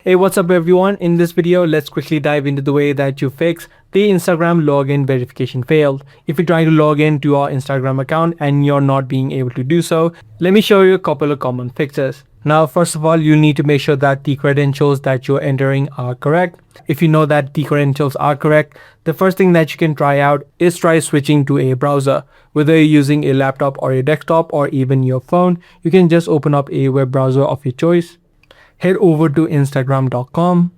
Hey, what's up everyone? In this video, let's quickly dive into the way that you fix the Instagram login verification failed. If you're trying to log in to your Instagram account and you're not being able to do so, let me show you a couple of common fixes. Now, first of all, you need to make sure that the credentials that you're entering are correct. If you know that the credentials are correct, the first thing that you can try out is try switching to a browser. Whether you're using a laptop or a desktop or even your phone, you can just open up a web browser of your choice. Head over to instagram.com,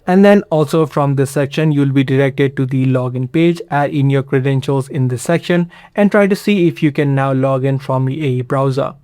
and then also from this section you'll be directed to the login page. Add in your credentials in this section and try to see if you can now log in from a browser.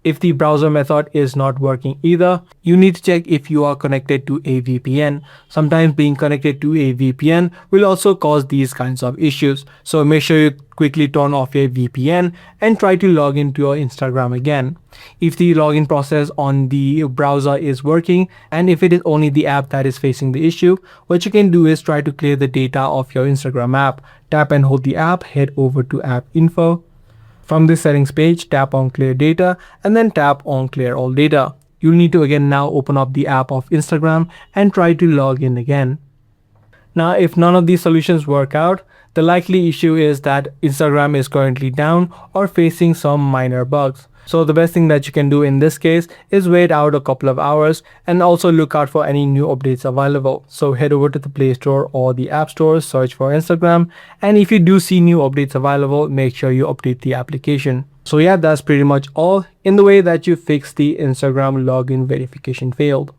If the browser method is not working either, you need to check if you are connected to a VPN. Sometimes being connected to a VPN will also cause these kinds of issues. So make sure you quickly turn off your VPN and try to log into your Instagram again. If the login process on the browser is working and if it is only the app that is facing the issue, what you can do is try to clear the data of your Instagram app. Tap and hold the app, head over to app info. From this settings page, tap on clear data and then tap on clear all data. You'll need to again now open up the app of Instagram and try to log in again. Now, if none of these solutions work out, the likely issue is that Instagram is currently down or facing some minor bugs. So the best thing that you can do in this case is wait out a couple of hours and also look out for any new updates available. So head over to the Play Store or the App Store, search for Instagram, and if you do see new updates available, make sure you update the application. So yeah, that's pretty much all in the way that you fix the Instagram login verification failed.